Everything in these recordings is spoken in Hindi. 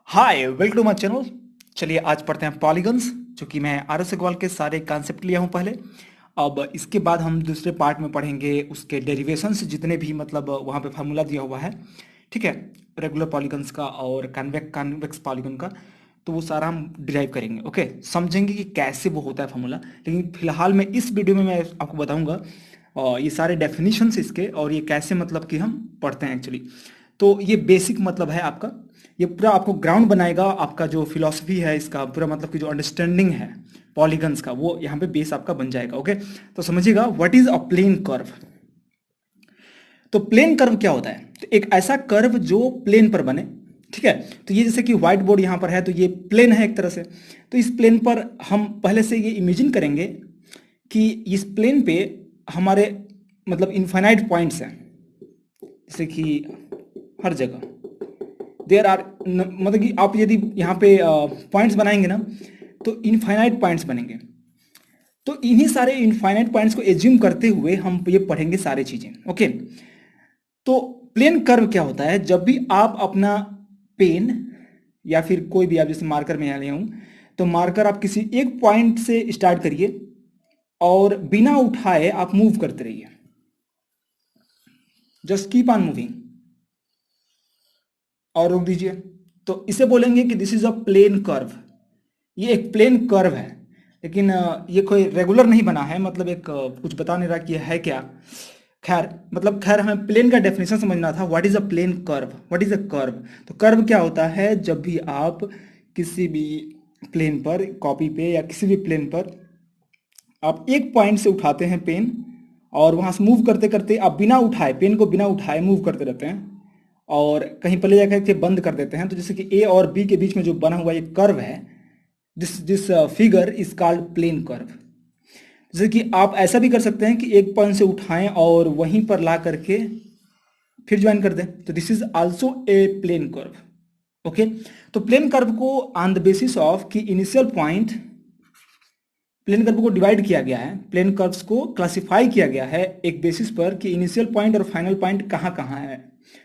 Hi, welcome to my channel. चलिए आज पढ़ते हैं पॉलीगन्स, जो कि मैं आर एस अग्रवाल के सारे कॉन्सेप्ट लिया हूँ पहले। अब इसके बाद हम दूसरे पार्ट में पढ़ेंगे उसके डेरिवेशंस, जितने भी मतलब वहाँ पे फार्मूला दिया हुआ है, ठीक है, रेगुलर पॉलीगन्स का और कॉन्वेक्स पॉलीगन का। तो वो सारा हम डिराइव करेंगे, ओके, समझेंगे कि कैसे वो होता है फार्मूला। लेकिन फिलहाल मैं इस वीडियो में मैं आपको बताऊंगा ये सारे डेफिनेशंस इसके, और ये कैसे मतलब कि हम पढ़ते हैं एक्चुअली। तो ये बेसिक मतलब है आपका, ये पूरा आपको ग्राउंड बनाएगा। आपका जो फिलॉसफी है इसका पूरा मतलब कि जो अंडरस्टैंडिंग है पॉलीगन्स का, वो यहाँ पे बेस आपका बन जाएगा। ओके, तो समझिएगा what is a plane curve. तो प्लेन कर्व क्या होता है? तो एक ऐसा कर्व जो प्लेन पर बने, ठीक है। तो ये जैसे कि व्हाइट बोर्ड यहाँ पर है, तो ये प्लेन है एक तरह से। तो इस प्लेन पर हम पहले से ये इमेजिन करेंगे कि इस प्लेन पे हमारे मतलब इनफाइनाइट पॉइंट्स हैं, जैसे कि हर जगह देर आर, मतलब कि आप यदि यहाँ पे पॉइंट्स बनाएंगे ना, तो इनफाइनाइट पॉइंट्स बनेंगे। तो इन्हीं सारे इनफाइनाइट पॉइंट्स को एज्यूम करते हुए हम ये पढ़ेंगे सारी चीजें, ओके। तो प्लेन कर्व क्या होता है? जब भी आप अपना पेन या फिर कोई भी, आप जैसे मार्कर में यहाँ ले हूँ, तो मार्कर आप किसी एक पॉइंट से स्टार्ट करिए और बिना उठाए आप मूव करते रहिए। जस्ट कीप ऑन मूविंग और रोक दीजिए। तो इसे बोलेंगे कि this is a plane curve. ये एक प्लेन कर्व है, लेकिन ये कोई रेगुलर नहीं बना है, मतलब एक कुछ बता नहीं रहा कि ये है क्या। खैर, मतलब खैर हमें प्लेन का डेफिनेशन समझना था। What is a plane curve, what is a curve. तो कर्व क्या होता है? जब भी आप किसी भी प्लेन पर, कॉपी पे या किसी भी प्लेन पर आप एक पॉइंट से उठाते हैं पेन, और वहां से मूव करते करते आप बिना उठाए, पेन को बिना उठाए मूव करते रहते हैं, और कहीं पर ले जाकर के बंद कर देते हैं। तो जैसे कि ए और बी के बीच में जो बना हुआ ये कर्व है, this this figure is called plane curve. जैसे कि आप ऐसा भी कर सकते हैं कि एक पॉइंट से उठाएं और वहीं पर ला करके फिर ज्वाइन कर दें, तो this is also a plane curve, okay. तो प्लेन कर्व को ऑन द बेसिस ऑफ कि इनिशियल पॉइंट, प्लेन कर्व को डिवाइड किया गया है, प्लेन कर्व्स को क्लासिफाई किया गया है एक बेसिस पर कि इनिशियल पॉइंट और फाइनल पॉइंट कहाँ कहाँ है,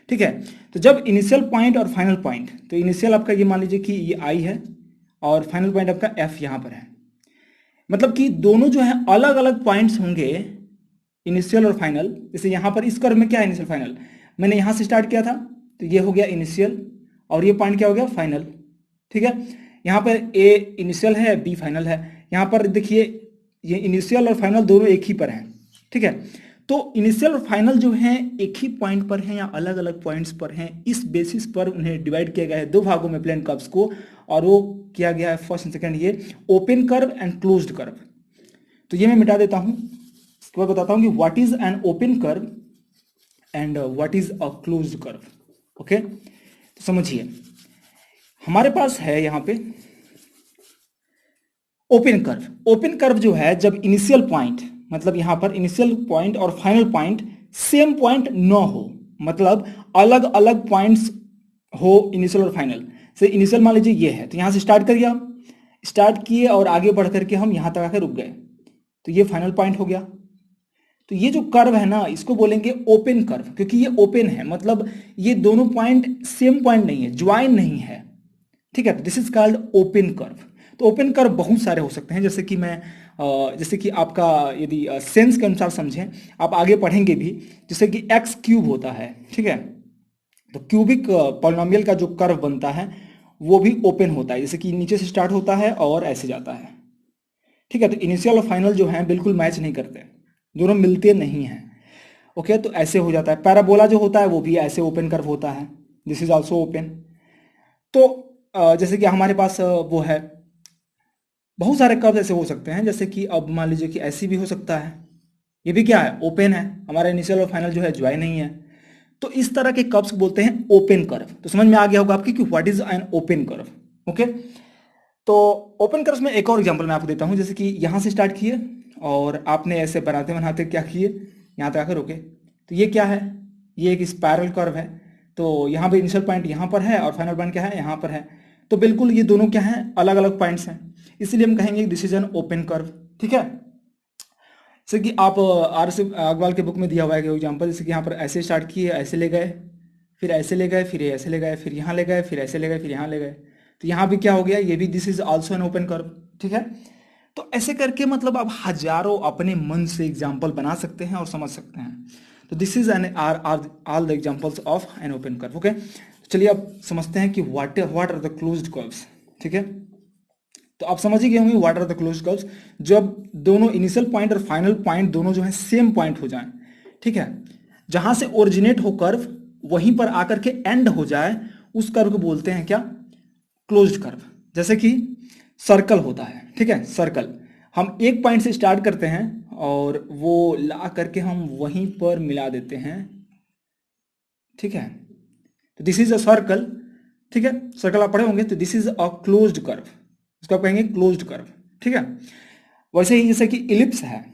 ठीक है। तो जब इनिशियल पॉइंट और फाइनल पॉइंट, तो इनिशियल आपका ये मान लीजिए कि ये आई है, और फाइनल पॉइंट आपका एफ यहाँ पर है, मतलब कि दोनों जो है अलग अलग पॉइंट्स होंगे, इनिशियल और फाइनल। जैसे यहाँ पर इस कर्व में क्या है, इनिशियल फाइनल, मैंने यहाँ से स्टार्ट किया था, तो ये हो गया इनिशियल, और ये पॉइंट क्या हो गया, फाइनल, ठीक है। यहाँ पर ए इनिशियल है, बी फाइनल है। यहाँ पर देखिए, ये इनिशियल और फाइनल दोनों एक ही पर हैं, ठीक है। तो इनिशियल और फाइनल जो हैं एक ही पॉइंट पर हैं या अलग अलग पॉइंट्स पर हैं, इस बेसिस पर उन्हें डिवाइड किया गया है दो भागों में प्लेन कर्व्स को। और वो किया गया है फर्स्ट एंड सेकंड, ये open curve and closed curve. तो ये मैं मिटा देता हूं, इसके बाद बताता हूं कि what is an open curve and what is a closed curve, okay. तो समझिए, हमारे पास है यहाँ पे ओपन कर्व। ओपन कर्व जो है, जब इनिशियल पॉइंट, मतलब यहां पर इनिशियल पॉइंट और फाइनल पॉइंट सेम पॉइंट न हो, मतलब अलग अलग पॉइंट्स हो इनिशियल और फाइनल। से इनिशियल मान लीजिए ये है, तो यहां से स्टार्ट करिए, हम स्टार्ट किए और आगे बढ़ करके हम यहां तक आकर रुक गए, तो ये फाइनल पॉइंट हो गया। तो ये जो कर्व है ना, इसको बोलेंगे ओपन कर्व, क्योंकि ये ओपन है, मतलब ये दोनों पॉइंट सेम पॉइंट नहीं है, ज्वाइन नहीं है, ठीक है। This is called open curve. तो ओपन कर्व बहुत सारे हो सकते हैं, जैसे कि मैं जैसे कि आपका यदि सेंस के अनुसार समझें, आप आगे पढ़ेंगे भी, जैसे कि एक्स क्यूब होता है, ठीक है। तो क्यूबिक पॉलिनोमियल का जो कर्व बनता है वो भी ओपन होता है, जैसे कि नीचे से स्टार्ट होता है और ऐसे जाता है, ठीक है। तो इनिशियल और फाइनल जो है बिल्कुल मैच नहीं करते, दोनों मिलते नहीं हैं, ओके। तो ऐसे हो जाता है। पैराबोला जो होता है वो भी ऐसे ओपन कर्व होता है, दिस इज ऑल्सो ओपन। तो जैसे कि हमारे पास वो है, बहुत सारे कर्व ऐसे हो सकते हैं, जैसे कि अब मान लीजिए कि ऐसी भी हो सकता है, ये भी क्या है, ओपन है, हमारा इनिशियल और फाइनल जो है ज्वाइन नहीं है। तो इस तरह के कर्व्स को बोलते हैं ओपन कर्व। तो समझ में आ गया होगा आपकी कि what is an open curve, okay. तो ओपन कर्व्स में एक और एग्जांपल मैं आपको देता हूं, जैसे कि यहां से स्टार्ट किए और आपने ऐसे बनाते बनाते क्या किए, यहां तक आकर रुके, तो ये क्या है, ये एक स्पायरल कर्व है। तो यहाँ पे इनिशियल पॉइंट यहाँ पर है और फाइनल पॉइंट क्या है, यहाँ पर है। तो बिल्कुल ये दोनों क्या हैं, अलग अलग पॉइंट्स हैं, इसलिए हम कहेंगे this is N open curve, ठीक है। जैसे कि आप आर से अग्रवाल के बुक में दिया हुआ है एग्जाम्पल, जैसे कि यहाँ पर ऐसे स्टार्ट किए, ऐसे ले गए, फिर ऐसे ले गए, फिर ऐसे ले गए, फिर यहाँ ले गए, फिर ऐसे ले गए, फिर यहाँ ले गए। तो यहाँ भी क्या हो गया, ये भी this is also an open curve. ठीक है, तो ऐसे करके मतलब आप हजारों अपने मन से एग्जाम्पल बना सकते हैं और समझ सकते हैं। तो this is an are are all the examples of an open curve. Okay, चलिए अब समझते हैं कि what are the closed curves. ठीक है, तो आप समझ ही गए होंगे what are the closed curves, जब दोनों इनिशियल पॉइंट और फाइनल पॉइंट दोनों जो है सेम पॉइंट हो जाएं। ठीक है, जहां से ओरिजिनेट हो कर्व वहीं पर आकर के एंड हो जाए, उस कर्व को बोलते हैं क्या, क्लोज्ड कर्व। जैसे कि सर्कल होता है। ठीक है, सर्कल हम एक पॉइंट से स्टार्ट करते हैं और वो ला करके हम वहीं पर मिला देते हैं। ठीक है, तो दिस इज अ सर्कल। ठीक है, सर्कल आप पढ़े होंगे, तो this is a closed curve, इसको आप कहेंगे क्लोज्ड कर्व। ठीक है, वैसे ही जैसे कि इलिप्स है,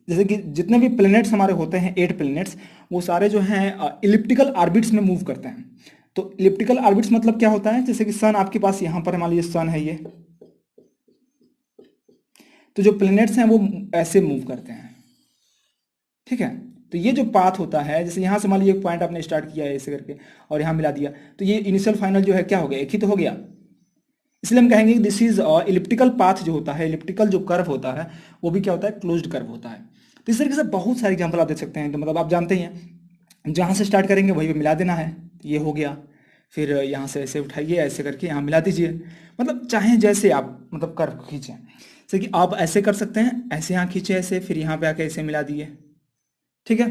जैसे कि जितने भी प्लैनेट्स हमारे होते हैं 8 प्लैनेट्स, वो सारे जो हैं इलिप्टिकल ऑर्बिट्स में मूव करते हैं। तो इलिप्टिकल ऑर्बिट्स मतलब क्या होता है, जैसे कि सन आपके पास यहाँ पर मान लीजिए सन है ये, तो जो प्लैनेट्स हैं वो ऐसे मूव करते हैं। ठीक है, तो ये जो पाथ होता है, जैसे यहाँ से मान लीजिए एक पॉइंट आपने स्टार्ट किया है ऐसे करके और यहाँ मिला दिया, तो ये इनिशियल फाइनल जो है क्या हो गया, एक ही तो हो गया। इसलिए हम कहेंगे कि दिस इज इलिप्टिकल पाथ जो होता है, इलिप्टिकल जो कर्व होता है वो भी क्या होता है, क्लोज्ड कर्व होता है। तो इस तरीके से बहुत सारे एग्जाम्पल आप देख सकते हैं। तो मतलब आप जानते ही हैं, जहाँ से स्टार्ट करेंगे वहीं पे मिला देना है, ये हो गया। फिर यहाँ से ऐसे उठाइए, ऐसे करके यहाँ मिला दीजिए। मतलब चाहे जैसे आप मतलब कर्व खींचें, जैसे कि आप ऐसे कर सकते हैं, ऐसे यहाँ खींचे ऐसे, फिर यहाँ पे आके ऐसे मिला दिए। ठीक है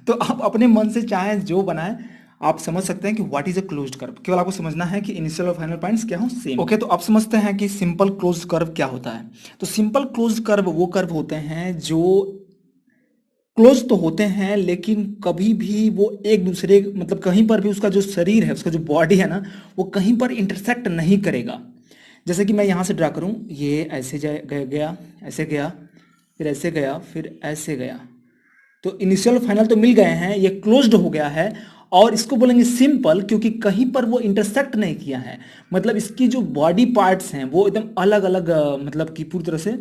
तो आप अपने मन से चाहे जो बनाएं, आप समझ सकते हैं कि what is a closed curve. केवल आपको समझना है कि इनिशियल और फाइनल पॉइंट्स क्या हो, सेम। ओके, तो आप समझते हैं कि सिंपल क्लोज्ड कर्व क्या होता है। तो सिंपल क्लोज्ड कर्व वो कर्व होते हैं जो क्लोज तो होते हैं, लेकिन कभी भी वो एक दूसरे मतलब कहीं पर भी उसका जो शरीर है, उसका जो बॉडी है ना, वो कहीं पर इंटरसेक्ट नहीं करेगा। जैसे कि मैं यहाँ से ड्रा करूँ, ये ऐसे गया, ऐसे गया, फिर ऐसे गया, फिर ऐसे गया, तो इनिशियल फाइनल तो मिल गए हैं, ये क्लोज्ड हो गया है। और इसको बोलेंगे सिंपल, क्योंकि कहीं पर वो इंटरसेक्ट नहीं किया है। मतलब इसकी जो बॉडी पार्ट्स हैं वो एकदम अलग अलग मतलब कि पूरी तरह से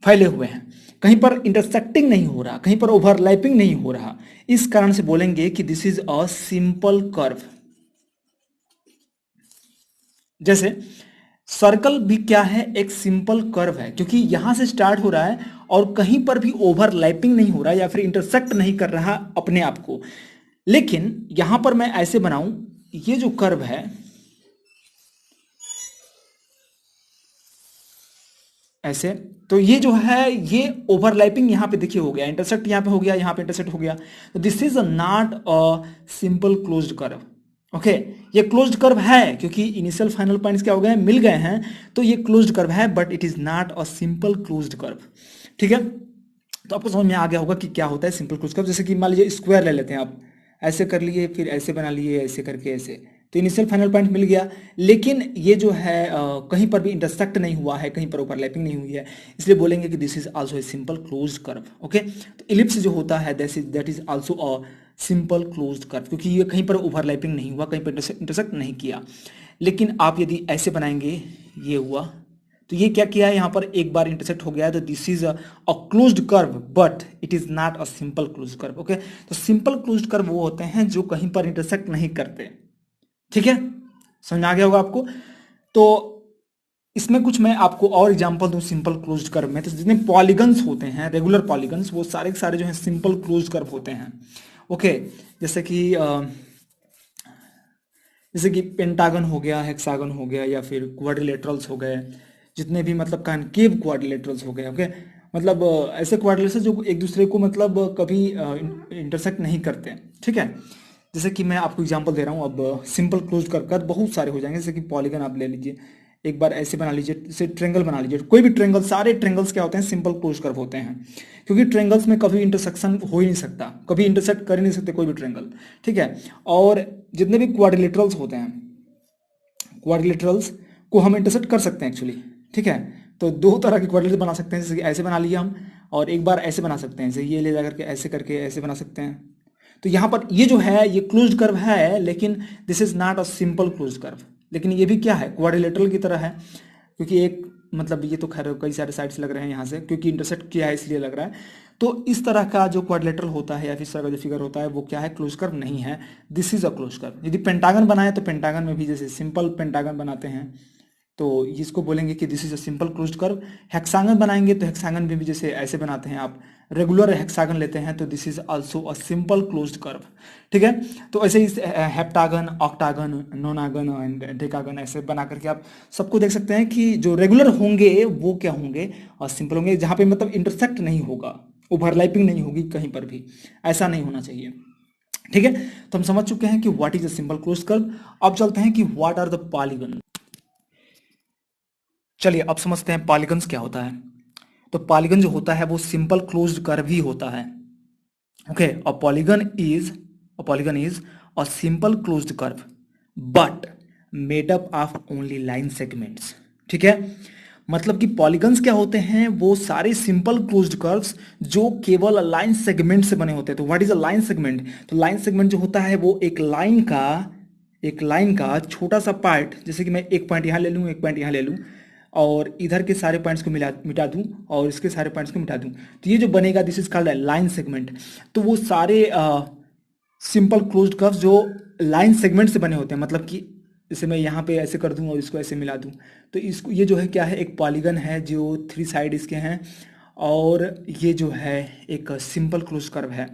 फैले हुए हैं, कहीं पर इंटरसेक्टिंग नहीं हो रहा, कहीं पर ओवरलैपिंग नहीं हो रहा। इस कारण से बोलेंगे कि this is a simple curve. जैसे सर्कल भी क्या है, एक सिंपल कर्व है, क्योंकि यहां से स्टार्ट हो रहा है और कहीं पर भी ओवरलैपिंग नहीं हो रहा या फिर इंटरसेक्ट नहीं कर रहा अपने आप को। लेकिन यहां पर मैं ऐसे बनाऊं, ये जो कर्व है ऐसे, तो ये जो है ये ओवरलैपिंग यहां पे देखिए हो गया, इंटरसेक्ट यहां पे हो गया, यहां पे इंटरसेक्ट हो गया। तो this is not a simple closed curve. Okay, ये क्लोज्ड कर्व है क्योंकि इनिशियल फाइनल पॉइंट्स क्या हो गए, मिल गए हैं, तो ये क्लोज्ड कर्व है, but it is not a simple closed curve. ठीक है, तो आपको समझ में आ गया होगा कि क्या होता है सिंपल क्लोज्ड कर्व। जैसे कि मान लीजिए स्क्वायर ले लेते हैं आप, ऐसे कर लिए, फिर ऐसे बना लिए, ऐसे करके ऐसे, तो इनिशियल फाइनल पॉइंट मिल गया, लेकिन ये जो है कहीं पर भी इंटरसेक्ट नहीं हुआ है, कहीं पर ओवरलैपिंग नहीं हुई है, इसलिए बोलेंगे कि this is also a simple closed curve. Okay, तो इलिप्स जो होता है that is also a simple closed curve, क्योंकि ये कहीं पर ओवरलैपिंग नहीं हुआ, कहीं पर इंटरसेक्ट नहीं किया। लेकिन आप यदि ऐसे बनाएंगे, ये हुआ, तो ये क्या किया है, यहाँ पर एक बार इंटरसेक्ट हो गया है, तो this is a closed curve, but it is not a simple closed curve. Okay, तो सिंपल क्लोज्ड कर्व वो होते हैं जो कहीं पर इंटरसेक्ट नहीं करते। ठीक है, समझ आ गया होगा आपको। तो इसमें कुछ मैं आपको और एग्जांपल दूं सिंपल क्लोज्ड कर्व में, तो जितने पॉलीगन्स होते हैं, रेगुलर पॉलीगन्स, वो सारे के सारे जो हैं सिंपल क्लोज्ड कर्व होते हैं। ओके, जैसे कि पेंटागन हो गया, हेक्सागन हो गया, या फिर क्वाड्रिलेटरल्स हो गए, जितने भी मतलब कॉनकेव क्वाड्रिलेटरल्स हो गए। ओके, मतलब ऐसे क्वाड्रिलेटरल्स जो एक दूसरे को मतलब कभी इंटरसेक्ट नहीं करते। ठीक है, जैसे कि मैं आपको एग्जांपल दे रहा हूँ, अब सिंपल क्लोज कर बहुत सारे हो जाएंगे। जैसे कि पॉलीगन आप ले लीजिए, एक बार ऐसे बना लीजिए, जैसे ट्रेंगल बना लीजिए, कोई भी ट्रेंगल, सारे ट्रेंगल्स क्या होते हैं, सिंपल क्लोज कर्व होते हैं, क्योंकि ट्रेंगल्स में कभी इंटरसेक्शन हो ही नहीं सकता, कभी इंटरसेक्ट कर ही नहीं सकते कोई भी ट्रेंगल। ठीक है, और जितने भी क्वाड्रिलेटरल्स होते हैं, क्वाड्रिलेटरल्स को हम इंटरसेक्ट कर सकते हैं एक्चुअली। ठीक है, तो दो तरह के क्वाड्रिलेटरल बना सकते हैं, जैसे कि ऐसे बना लिया हम, और एक बार ऐसे बना सकते हैं, जैसे ये ले जा करके ऐसे करके ऐसे बना सकते हैं। तो यहाँ पर ये जो है ये क्लोज्ड कर्व है, लेकिन this is not a simple closed curve. लेकिन ये भी क्या है, क्वाड्रिलेटरल की तरह है, क्योंकि एक मतलब ये तो खैर कई सारे साइड्स लग रहे हैं यहाँ से, क्योंकि इंटरसेक्ट किया है इसलिए लग रहा है। तो इस तरह का जो क्वाड्रिलेटरल होता है या फिर इस तरह का जो फिगर होता है वो क्या है, क्लोज कर्व नहीं है। This is a close curve. यदि पेंटागन बनाए तो पेंटागन में भी जैसे सिंपल पेंटागन बनाते हैं तो इसको बोलेंगे कि this is a simple closed curve. Hexagon बनाएंगे तो हेक्सागन में भी जैसे ऐसे बनाते हैं, आप रेगुलर हेक्सागन लेते हैं तो this is also a simple closed curve. ठीक है, तो ऐसे ही heptagon, octagon, nonagon and decagon ऐसे बना करके आप सबको देख सकते हैं कि जो रेगुलर होंगे वो क्या होंगे, और सिंपल होंगे, जहाँ पे मतलब इंटरसेक्ट नहीं होगा, ओवरलैपिंग नहीं होगी कहीं पर भी, ऐसा नहीं होना चाहिए। ठीक है, तो हम समझ चुके हैं कि what is a simple closed curve. अब चलते हैं कि व्हाट आर द पॉलीगन। चलिए अब समझते हैं पॉलीगन्स क्या होता है। तो पॉलीगन जो होता है वो सिंपल क्लोज्ड कर्व ही होता है। Okay, a polygon is a simple closed curve but made up of only line segments. ठीक है, मतलब कि पॉलीगन्स क्या होते हैं, वो सारे सिंपल क्लोज्ड कर्व्स जो केवल लाइन सेगमेंट से बने होते हैं। तो what is a line segment? तो लाइन सेगमेंट जो होता है वो एक लाइन का छोटा सा पार्ट, जैसे कि मैं एक पॉइंट यहाँ ले लूँ, एक पॉइंट यहाँ ले लूँ, और इधर के सारे पॉइंट्स को मिटा दूं और इसके सारे पॉइंट्स को मिटा दूं, तो ये जो बनेगा this is called line segment. तो वो सारे सिंपल क्लोज्ड कर्व्स जो लाइन सेगमेंट से बने होते हैं, मतलब कि जैसे मैं यहाँ पे ऐसे कर दूं और इसको ऐसे मिला दूं, तो इसको ये जो है क्या है, एक पॉलीगन है जो 3 साइड इसके हैं, और ये जो है एक सिंपल क्लोज कर्व है।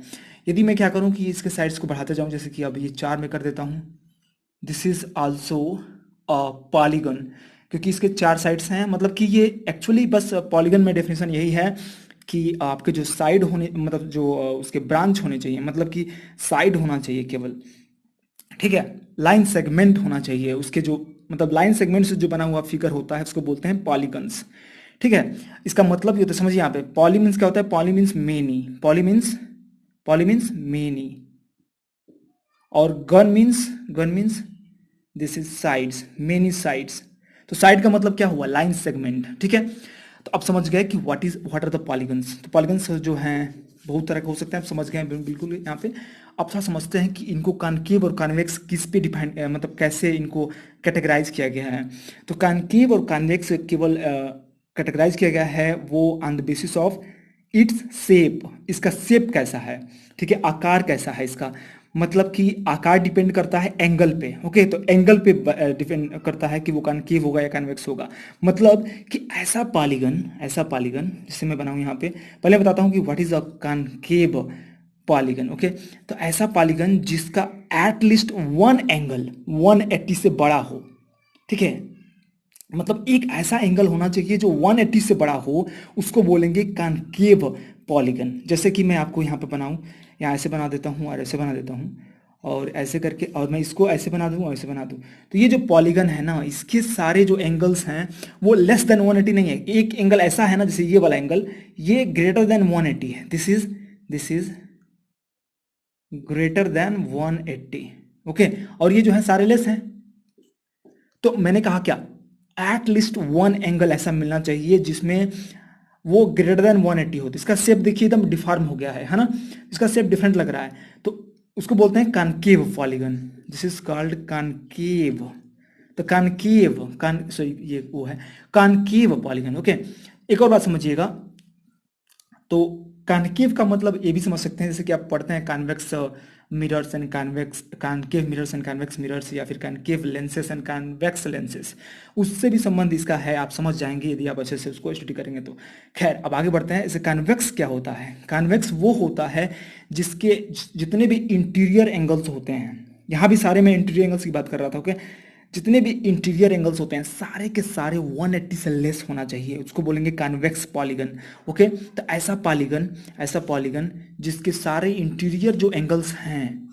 यदि मैं क्या करूं कि इसके साइड्स को बढ़ाते जाऊं, जैसे कि अब ये 4 में कर देता हूं, this is also a polygon, क्योंकि इसके 4 साइड्स हैं। मतलब कि ये एक्चुअली बस पॉलीगन में डेफिनेशन यही है कि आपके जो साइड होने, मतलब जो उसके ब्रांच होने चाहिए, मतलब कि साइड होना चाहिए केवल। ठीक है, लाइन सेगमेंट होना चाहिए उसके, जो मतलब लाइन सेगमेंट से जो बना हुआ फिगर होता है उसको बोलते हैं पॉलीगन्स। ठीक है, इसका मतलब ये तो समझिए, यहाँ पे पॉली मीन्स क्या होता है, पॉली मीन्स मेनी, और gun means this is sides, many sides. तो साइड का मतलब क्या हुआ, लाइन सेगमेंट। ठीक है, तो अब समझ गए कि व्हाट आर द पॉलीगन्स। तो पॉलीगन्स जो हैं बहुत तरह के हो सकते हैं, आप समझ गए हैं बिल्कुल यहाँ पे। अब थोड़ा समझते हैं कि इनको कॉनकेव और कॉन्वेक्स किस पे डिफाइन, मतलब कैसे इनको कैटेगराइज किया गया है। तो कॉनकेव और कॉन्वेक्स केवल कैटेगराइज किया गया है वो on the basis of its shape, इसका शेप कैसा है। ठीक है, आकार कैसा है इसका, मतलब कि आकार डिपेंड करता है एंगल पे। ओके, तो एंगल पे डिपेंड करता है कि वो कॉनकेव होगा या कॉन्वेक्स होगा। मतलब कि ऐसा पॉलीगन जिसे मैं बनाऊं यहाँ पे, पहले बताता हूँ कि what is a concave polygon. Okay, तो ऐसा पॉलीगन जिसका एटलीस्ट वन एंगल 180 से बड़ा हो। ठीक है, मतलब एक ऐसा एंगल होना चाहिए जो 180 से बड़ा हो, उसको बोलेंगे कॉनकेव पॉलीगन। जैसे कि मैं आपको यहाँ पे बनाऊँ, यहाँ ऐसे बना देता हूँ और ऐसे बना देता हूँ और ऐसे करके, और मैं इसको ऐसे बना दूँ और ऐसे बना दूँ, तो ये जो पॉलीगन है ना, इसके सारे जो एंगल्स हैं वो लेस देन 180 नहीं है। एक एंगल ऐसा है ना, जैसे ये वाला एंगल, ये ग्रेटर देन 180 है। This is greater than 180। Okay, और ये जो है सारे लेस हैं। तो मैंने कहा क्या, एट लीस्ट वन एंगल ऐसा मिलना चाहिए जिसमें वो ग्रेटर देन 180 हो। तो इसका शेप देखिए एकदम डिफॉर्म हो गया है ना, इसका शेप डिफरेंट लग रहा है, तो उसको बोलते हैं concave polygon. This is called concave. तो कॉनकेव कॉन सॉरी ये वो है कॉनकेव पॉलीगन। ओके, एक और बात समझिएगा, तो कॉनकेव का मतलब ये भी समझ सकते हैं, जैसे कि आप पढ़ते हैं convex mirrors and concave mirrors and convex mirrors, या फिर concave lenses and convex lenses, उससे भी संबंध इसका है, आप समझ जाएंगे यदि आप अच्छे से उसको स्टडी करेंगे तो। खैर, अब आगे बढ़ते हैं। इसे कॉन्वेक्स क्या होता है, कॉन्वेक्स वो होता है जिसके जितने भी इंटीरियर एंगल्स होते हैं, यहाँ भी सारे मैं इंटीरियर एंगल्स की बात कर रहा था। ओके, जितने भी इंटीरियर एंगल्स होते हैं सारे के सारे 180 से लेस होना चाहिए, उसको बोलेंगे कॉन्वेक्स पॉलीगन। ओके, तो ऐसा पॉलीगन जिसके सारे इंटीरियर जो एंगल्स हैं,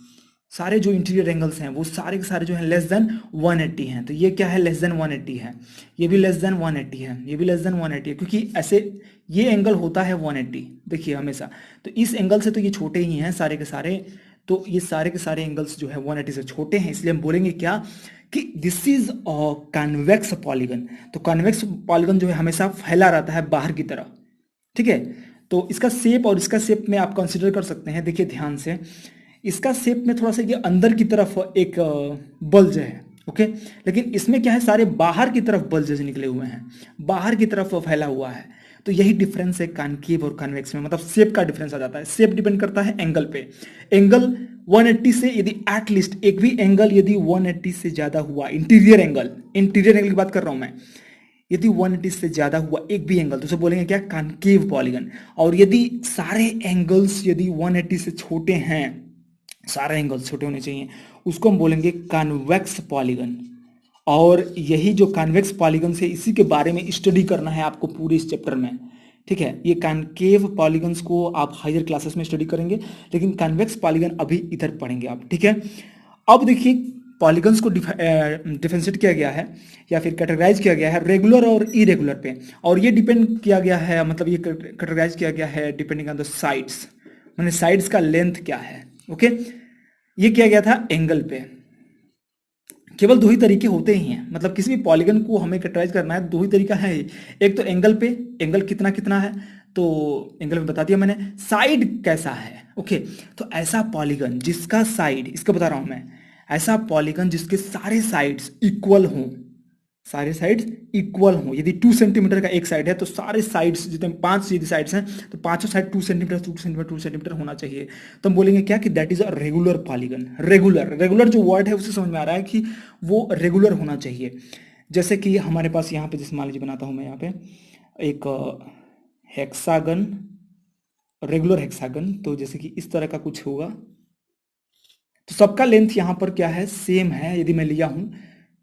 सारे जो इंटीरियर एंगल्स हैं वो सारे के सारे जो हैं लेस देन 180 हैं। तो ये क्या है, लेस देन 180 है, ये भी लेस देन 180 है, ये भी लेस देन 180 है, क्योंकि ऐसे ये एंगल होता है 180, देखिए हमेशा। तो इस एंगल से तो ये छोटे ही हैं सारे के सारे, तो ये सारे के सारे एंगल्स जो है 180 से छोटे हैं, इसलिए हम बोलेंगे क्या कि this is a convex polygon. तो कॉन्वेक्स पॉलीगन जो है हमेशा फैला रहता है बाहर की तरफ। ठीक है, तो इसका शेप और इसका शेप में आप कंसिडर कर सकते हैं, देखिए ध्यान से, इसका शेप में थोड़ा सा ये अंदर की तरफ एक बल्ज है, ओके। लेकिन इसमें क्या है, सारे बाहर की तरफ बल्ब जैसे निकले हुए हैं, बाहर की तरफ फैला हुआ है। तो यही डिफरेंस है कॉनकेव और कन्वेक्स में, मतलब शेप का डिफरेंस आ जाता है। शेप डिपेंड करता है एंगल पे। एंगल 180 से यदि एटलीस्ट एक भी एंगल यदि 180 से ज्यादा हुआ, इंटीरियर एंगल की बात कर रहा हूं मैं, यदि 180 से ज्यादा हुआ एक भी एंगल तो उसे बोलेंगे क्या, कॉनकेव पॉलीगन। और यदि सारे एंगल्स यदि 180 से छोटे हैं, सारे एंगल्स छोटे होने चाहिए, उसको हम बोलेंगे कॉन्वेक्स पॉलीगन। और यही जो कॉन्वेक्स पॉलीगन है, इसी के बारे में स्टडी करना है आपको पूरे इस चैप्टर में, ठीक है। ये कॉनकेव पॉलीगन्स को आप हायर क्लासेस में स्टडी करेंगे, लेकिन कॉन्वेक्स पॉलीगन अभी इधर पढ़ेंगे आप, ठीक है। अब देखिए पॉलीगन्स को डिफरेंशिएट किया गया है या फिर कैटेगराइज किया गया है रेगुलर और इरेगुलर पे, और ये डिपेंड किया गया है, मतलब ये कैटेगराइज किया गया है डिपेंडिंग ऑन द साइड्स, मैंने साइड्स का लेंथ क्या है, ओके। ये किया गया था एंगल पे। केवल दो ही तरीके होते ही हैं, मतलब किसी भी पॉलीगन को हमें कैटेगराइज करना है, दो ही तरीका है। एक तो एंगल पे, एंगल कितना कितना है, तो एंगल में बता दिया मैंने। साइड कैसा है, ओके। तो ऐसा पॉलीगन जिसका साइड, इसका बता रहा हूं मैं, ऐसा पॉलीगन जिसके सारे साइड्स इक्वल हों, सारे साइड्स इक्वल हों। यदि 2 सेंटीमीटर का एक साइड है तो सारे साइड्स जितने 5 यदि साइड्स हैं तो पांचों साइड 2 सेंटीमीटर 2 सेंटीमीटर 2 सेंटीमीटर होना चाहिए। तो हम बोलेंगे क्या कि that is a regular polygon. Regular जो वर्ड है उससे समझ में आ रहा है कि वो रेगुलर होना चाहिए। जैसे कि हमारे पास यहाँ पे, जैसे मान लीजिए बनाता हूँ मैं यहाँ पे एक हेक्सागन, रेगुलर हेक्सागन, तो जैसे कि इस तरह का कुछ होगा, तो सबका लेंथ यहाँ पर क्या है, सेम है। यदि मैं लिया हूँ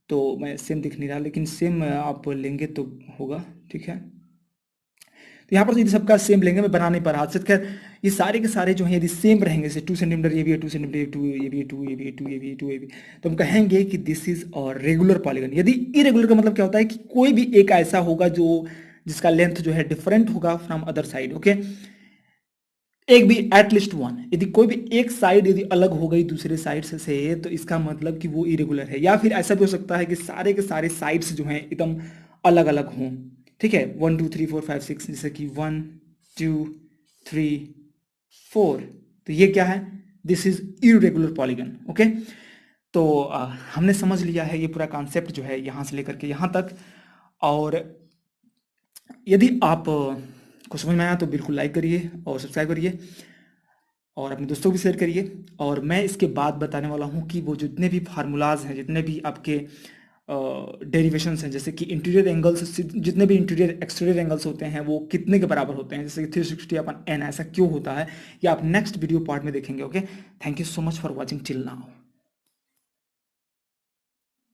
तो मैं सेम दिख नहीं रहा, लेकिन सेम आप लेंगे तो होगा, ठीक है। तो यहाँ पर यदि सबका सेम लेंगे, मैं बना नहीं पा रहा हाथ से, खैर ये सारे के सारे जो हैं यदि सेम रहेंगे, जैसे 2 सेंटीमीटर ये भी है, 2 सेंटीमीटर ये 2, ये भी है 2, ये भी है 2, ये भी है 2, ये भी, तो हम कहेंगे कि दिस इज और रेगुलर पॉलीगन। यदि इरेगुलर का मतलब क्या होता है कि कोई भी एक ऐसा होगा जो जिसका लेंथ जो है डिफरेंट होगा फ्रॉम अदर साइड, ओके। एक भी एटलीस्ट वन, यदि कोई भी एक साइड यदि अलग हो गई दूसरे साइड से तो इसका मतलब कि वो इरेगुलर है। या फिर ऐसा भी हो सकता है कि सारे के सारे साइड्स जो हैं एकदम अलग अलग हों, ठीक है। 1 2 3 4 5 6, जैसे कि 1 2 3 4, तो ये क्या है, this is irregular polygon, okay. तो हमने समझ लिया है ये पूरा कॉन्सेप्ट जो है यहाँ से लेकर के यहाँ तक। और यदि आप को समझ में आया तो बिल्कुल लाइक करिए और सब्सक्राइब करिए और अपने दोस्तों को भी शेयर करिए। और मैं इसके बाद बताने वाला हूँ कि वो जितने भी फार्मूलाज हैं, जितने भी आपके डेरिवेशंस हैं, जैसे कि इंटीरियर एंगल्स, जितने भी इंटीरियर एक्सटीरियर एंगल्स होते हैं वो कितने के बराबर होते हैं, जैसे कि 360/n ऐसा क्यों होता है, ये आप नेक्स्ट वीडियो पार्ट में देखेंगे, okay. Thank you so much for watching till now.